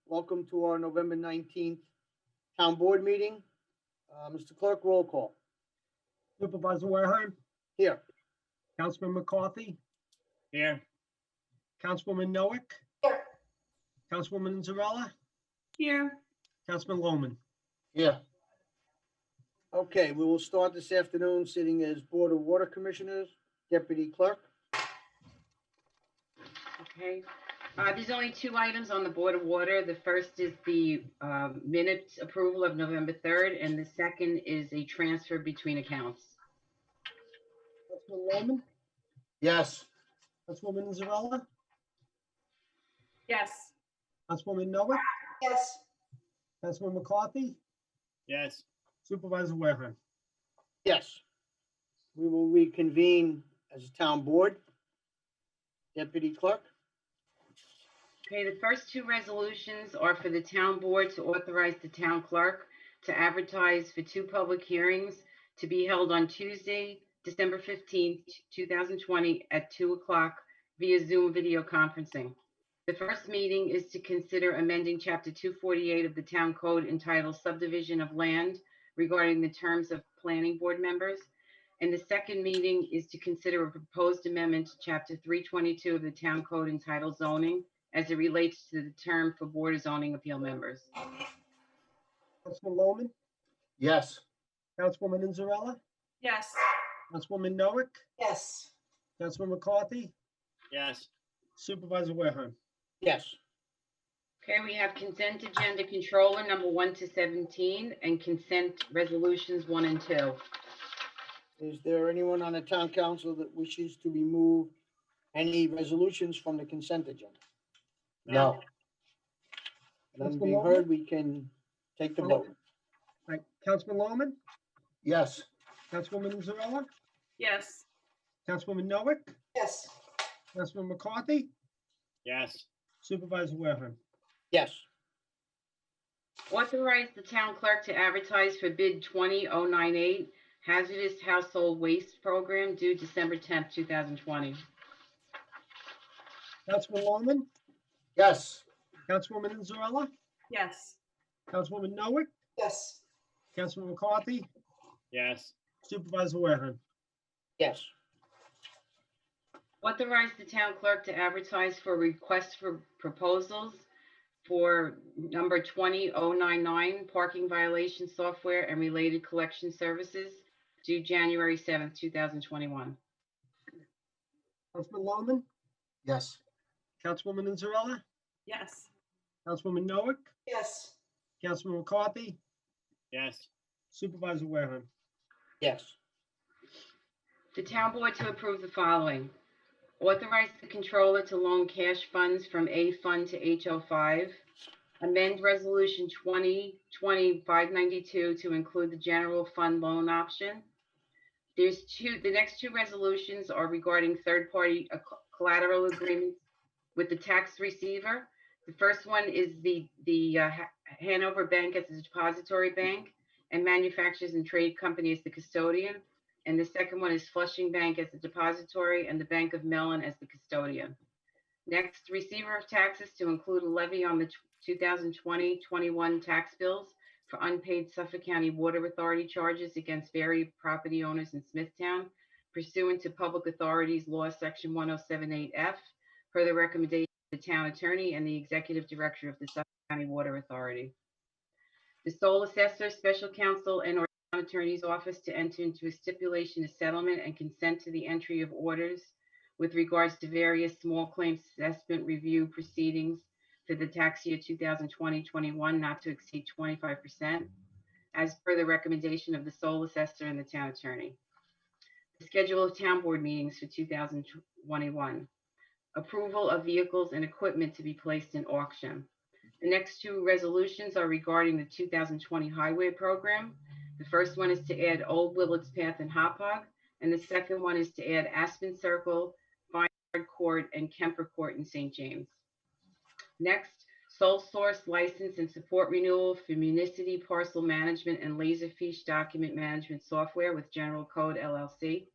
Welcome to our November 19th Town Board meeting. Mr. Clerk, roll call. Supervisor Wareheim, Here. Councilman McCarthy, Here. Councilwoman Noack, Here. Councilwoman Zarella, Here. Councilman Lohman. Here. Okay, we will start this afternoon sitting as Board of Water Commissioners, Deputy Clerk. Okay, there's only two items on the Board of Water. The first is the minutes approval of November 3rd, and the second is a transfer between accounts. Councilman Lohman, Yes. Councilwoman Zarella, Yes. Councilwoman Noack, Yes. Councilman McCarthy, Yes. Supervisor Wareheim. Yes. We will reconvene as a Town Board. Deputy Clerk. Okay, the first two resolutions are for the Town Board to authorize the Town Clerk to advertise for two public hearings to be held on Tuesday, December 15th, 2020 at 2 o'clock via Zoom video conferencing. The first meeting is to consider amending Chapter 248 of the Town Code entitled Subdivision of Land regarding the terms of planning board members. And the second meeting is to consider a proposed amendment to Chapter 322 of the Town Code entitled Zoning as it relates to the term for Board of Zoning Appeal members. Councilman Lohman, Yes. Councilwoman Zarella, Yes. Councilwoman Noack, Yes. Councilman McCarthy, Yes. Supervisor Wareheim. Yes. Okay, we have consent agenda controller number 1 to 17 and consent resolutions 1 and 2. Is there anyone on the Town Council that wishes to remove any resolutions from the consent agenda? No. None being heard, we can take the vote. All right, Councilman Lohman, Yes. Councilwoman Zarella, Yes. Councilwoman Noack, Yes. Councilman McCarthy, Yes. Supervisor Wareheim. Yes. Authorize the town clerk to advertise for bid 20098 hazardous household waste program due December 10th, 2020. Councilman Lohman, Yes. Councilwoman Zarella, Yes. Councilwoman Noack, Yes. Councilman McCarthy, Yes. Supervisor Wareheim. Yes. Authorize the town clerk to advertise for requests for proposals for number 20099 parking violation software and related collection services due January 7th, 2021. Councilman Lohman, Yes. Councilwoman Zarella, Yes. Councilwoman Noack, Yes. Councilman McCarthy, Yes. Supervisor Wareheim. Yes. The town board to approve the following. Authorize the controller to loan cash funds from A fund to HO5. Amend resolution 2020-592 to include the general fund loan option. The next two resolutions are regarding third-party collateral agreements with the tax receiver. The first one is the Hanover Bank as the depository bank and Manufacturers and Trade Company as the custodian. And the second one is Flushing Bank as the depository and the Bank of Mellon as the custodian. Next, receiver of taxes to include a levy on the 2020-21 tax bills for unpaid Suffolk County Water Authority charges against various property owners in Smithtown pursuant to Public Authorities Law Section 1078F per the recommendation of the town attorney and the executive director of the Suffolk County Water Authority. The sole assessor, special counsel, and or town attorney's office to enter into a stipulation of settlement and consent to the entry of orders with regards to various small claims assessment review proceedings for the tax year 2020-21 not to exceed 25%, as per the recommendation of the sole assessor and the town attorney. The schedule of town board meetings for 2021. Approval of vehicles and equipment to be placed in auction. The next two resolutions are regarding the 2020 highway program. The first one is to add Old Willets Path and Hopog, and the second one is to add Aspen Circle, Vineyard Court, and Kemper Court in St. James. Next, sole source license and support renewal for Municity Parcel Management and Laserfiche Document Management Software with General Code LLC.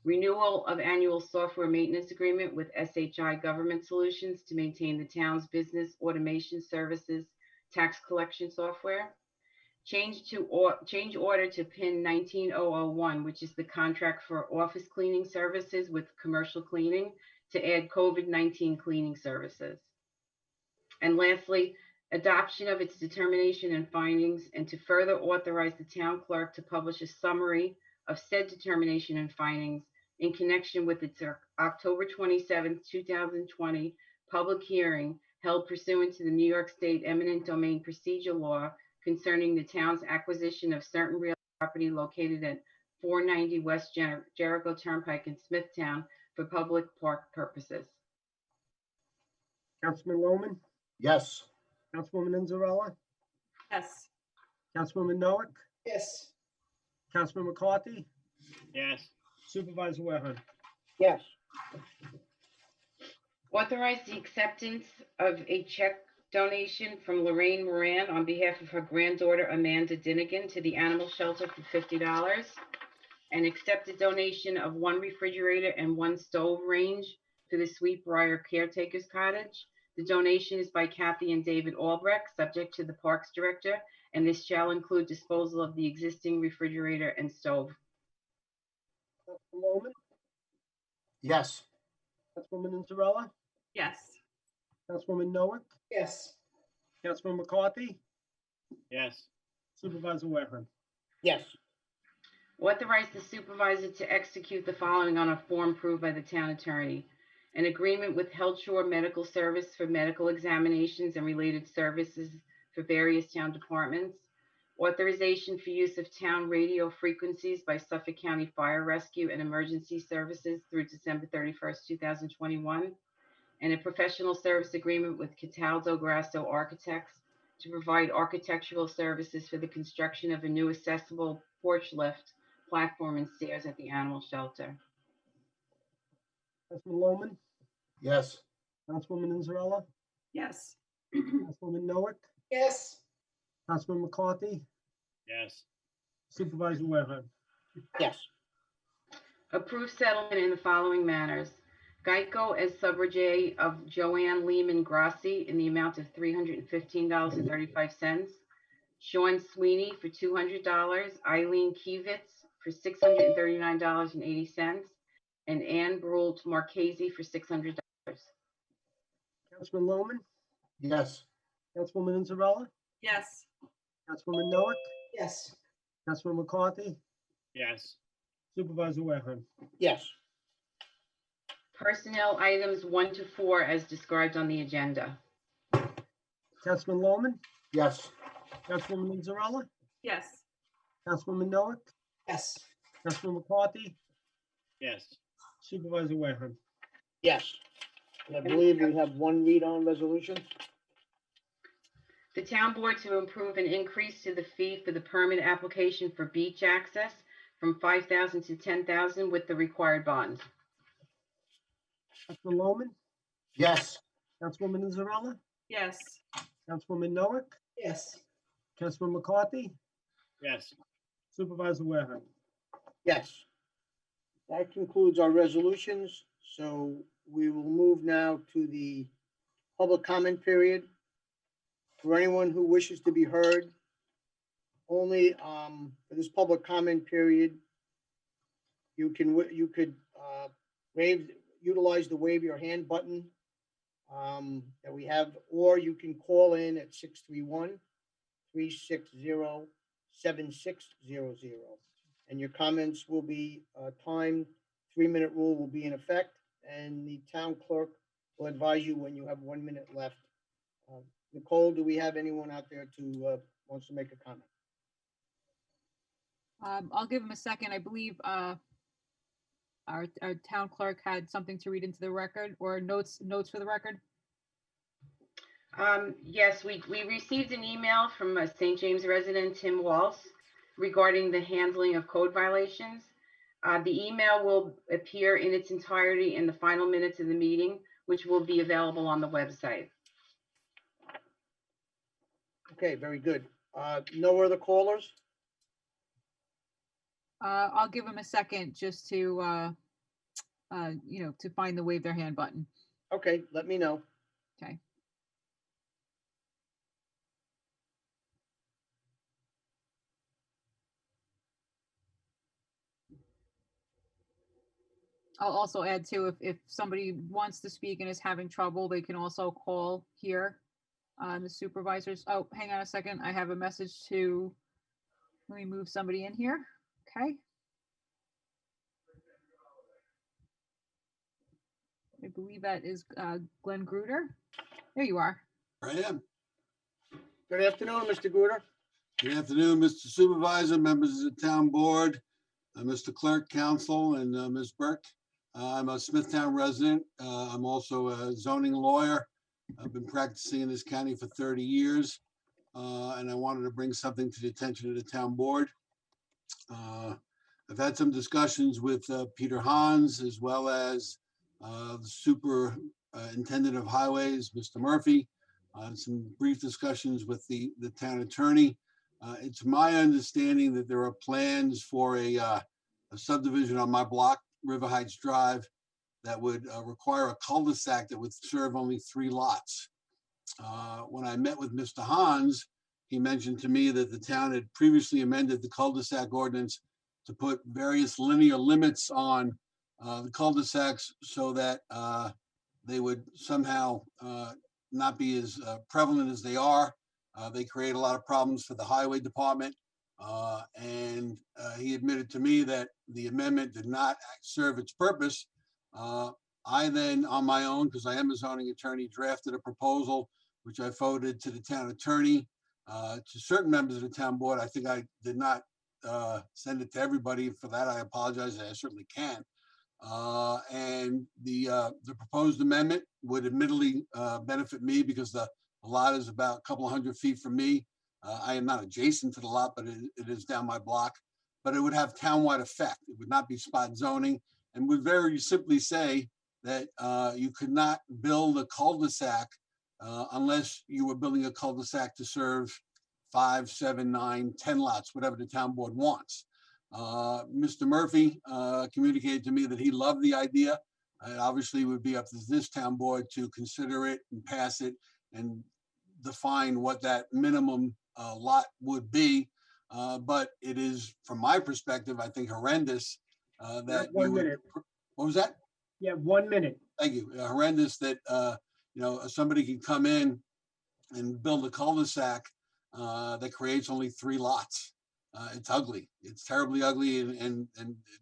renewal of annual software maintenance agreement with SHI Government Solutions to maintain the town's business automation services tax collection software. Change order to PIN 19001, which is the contract for office cleaning services with commercial cleaning to add COVID-19 cleaning services. And lastly, adoption of its determination and findings, and to further authorize the town clerk to publish a summary of said determination and findings in connection with its October 27, 2020 public hearing held pursuant to the New York State eminent domain procedure law concerning the town's acquisition of certain real property located at 490 West Jericho Turnpike in Smithtown for public park purposes. Councilman Lohman, Yes. Councilwoman Inzarella, Yes. Councilwoman Noack, Yes. Councilman McCarthy, yes, Supervisor Wareman. Yes. Authorize the acceptance of a check donation from Lorraine Moran on behalf of her granddaughter Amanda Dinnigan to the animal shelter for $50, and accept a donation of 1 refrigerator and 1 stove range to the Sweetbriar Caretaker's Cottage. The donation is by Kathy and David Albrecht, subject to the Parks Director, and this shall include disposal of the existing refrigerator and stove. Councilman Lohman, Yes. Councilwoman Inzarella, Yes. Councilwoman Noack, Yes. Councilman McCarthy, yes, Supervisor Wareman. Yes. Authorize the supervisor to execute the following on a form approved by the town attorney. An agreement with Healthshore Medical Service for medical examinations and related services for various town departments. Authorization for use of town radio frequencies by Suffolk County Fire Rescue and Emergency Services through December 31st, 2021. And a professional service agreement with Cataldo Grasso Architects to provide architectural services for the construction of a new accessible porch lift, platform, and stairs at the animal shelter. Councilman Lohman, Yes. Councilwoman Inzarella, Yes. Councilwoman Noack, Yes. Councilman McCarthy, yes, Supervisor Wareman. Yes. Approve settlement in the following manners. Geico as subrogate of Joanne Lehman Grassi in the amount of $315.35. Sean Sweeney for $200. Eileen Kivitz for $639.80. And Ann Brult Marchese for $600. Councilman Lohman, Yes. Councilwoman Inzarella, Yes. Councilwoman Noack, Yes. Councilman McCarthy, yes, Supervisor Wareman. Yes. Personnel items 1 to 4 as described on the agenda. Councilman Lohman, Yes. Councilwoman Inzarella, Yes. Councilwoman Noack, Yes. Councilman McCarthy, yes, Supervisor Wareman. Yes. And I believe we have one read-on resolution. The town board to approve an increase to the fee for the permit application for beach access from $5,000 to $10,000 with the required bond. Councilman Lohman, Yes. Councilwoman Inzarella, Yes. Councilwoman Noack, Yes. Councilman McCarthy, yes, Supervisor Wareman. Yes. That concludes our resolutions, so we will move now to the public comment period. For anyone who wishes to be heard, only for this public comment period, you could utilize the wave your hand button that we have, or you can call in at 631-360-7600. And your comments will be timed. 3-minute rule will be in effect, and the town clerk will advise you when you have 1 minute left. Nicole, do we have anyone out there wants to make a comment? I'll give him a second. I believe our town clerk had something to read into the record, or notes for the record. Yes, we received an email from a St. James resident, Tim Walsh, regarding the handling of code violations. The email will appear in its entirety in the final minutes of the meeting, which will be available on the website. Okay, very good. No other callers? I'll give him a second just to to find the wave their hand button. Okay, let me know. Okay. I'll also add too, if somebody wants to speak and is having trouble, they can also call here. The supervisors. Oh, hang on a second. I have a message to, let me move somebody in here. Okay. I believe that is Glenn Gruder. There you are. I am. Good afternoon, Mr. Gruder. Good afternoon, Mr. Supervisor, members of the town board, Mr. Clerk, Council, and Ms. Burke. I'm a Smithtown resident. I'm also a zoning lawyer. I've been practicing in this county for 30 years, and I wanted to bring something to the attention of the town board. I've had some discussions with Peter Hans, as well as the superintendent of highways, Mr. Murphy. Some brief discussions with the town attorney. It's my understanding that there are plans for a subdivision on my block, River Heights Drive, that would require a cul-de-sac that would serve only 3 lots. When I met with Mr. Hans, he mentioned to me that the town had previously amended the cul-de-sac ordinance to put various linear limits on the cul-de-sacs so that they would somehow not be as prevalent as they are. They create a lot of problems for the highway department. And he admitted to me that the amendment did not serve its purpose. I then, on my own, because I am a zoning attorney, drafted a proposal, which I forwarded to the town attorney, to certain members of the town board. I think I did not send it to everybody. For that, I apologize. I certainly can. And the proposed amendment would admittedly benefit me because the lot is about a couple of 100 feet from me. I am not adjacent to the lot, but it is down my block. But it would have townwide effect. It would not be spot zoning, and would very simply say that you could not build a cul-de-sac unless you were building a cul-de-sac to serve 5, 7, 9, 10 lots, whatever the town board wants. Mr. Murphy communicated to me that he loved the idea. It obviously would be up to this town board to consider it and pass it and define what that minimum lot would be. But it is, from my perspective, I think horrendous that One you would. minute. What was that? Yeah, 1 minute. Thank you. Horrendous that somebody can come in and build a cul-de-sac that creates only 3 lots. It's ugly. It's terribly ugly, and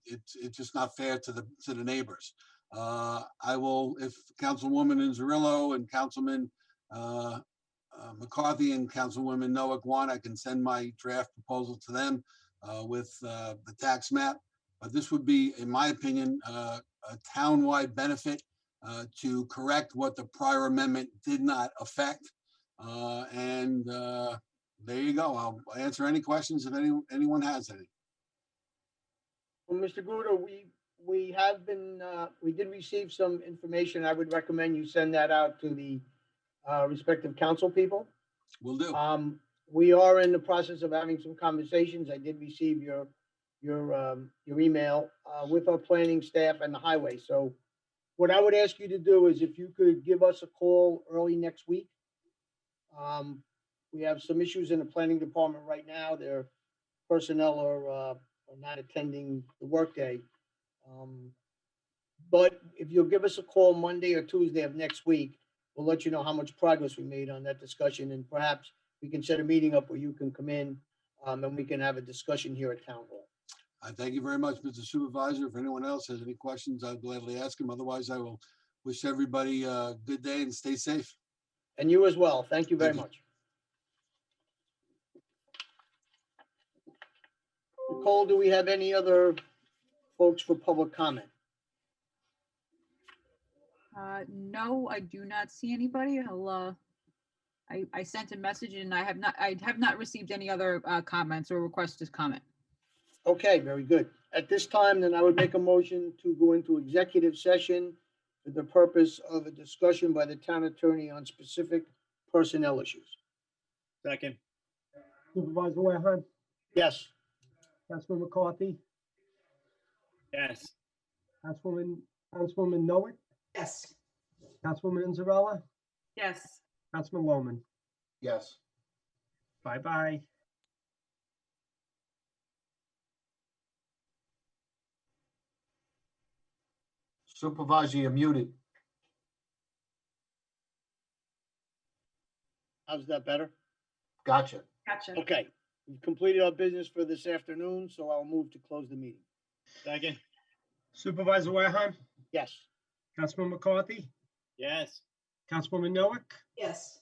it's just not fair to the neighbors. I will, if Councilwoman Inzerillo and Councilman McCarthy and Councilwoman Noack want, I can send my draft proposal to them with the tax map. But this would be, in my opinion, a town-wide benefit to correct what the prior amendment did not affect. There you go. I'll answer any questions if anyone has any. Well, Mr. Gruder, we have been, we did receive some information. I would recommend you send that out to the respective council people. Will do. We are in the process of having some conversations. I did receive your email with our planning staff and the highway. So what I would ask you to do is if you could give us a call early next week. We have some issues in the planning department right now. Their personnel are not attending the workday. But if you'll give us a call Monday or Tuesday of next week, we'll let you know how much progress we made on that discussion, and perhaps we can set a meeting up where you can come in and we can have a discussion here at Town Hall. I thank you very much, Mr. Supervisor. If anyone else has any questions, I'll gladly ask them. Otherwise, I will wish everybody a good day and stay safe. And you as well. Thank you very Thank you. much. Nicole, do we have any other folks for public comment? No, I do not see anybody. I sent a message and I have not received any other comments or requests to comment. Okay, very good. At this time, then I would make a motion to go into executive session for the purpose of a discussion by the town attorney on specific personnel issues. Second. Supervisor Wareheim, Yes, Councilman McCarthy, Yes. Councilwoman Councilwoman Noah, Yes. Councilwoman Inzarella, Yes. Councilman Loman. Yes. Bye-bye. Supervisor, you're muted. How's that better? Gotcha. Gotcha. Okay, we've completed our business for this afternoon, so I'll move to close the meeting. Second. Supervisor Wareheim, Yes. Councilman McCarthy, Yes. Councilwoman Noah, Yes.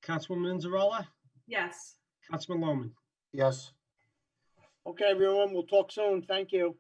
Councilwoman Inzarella, Yes. Councilman Loman. Yes. Okay, everyone, we'll talk soon. Thank you.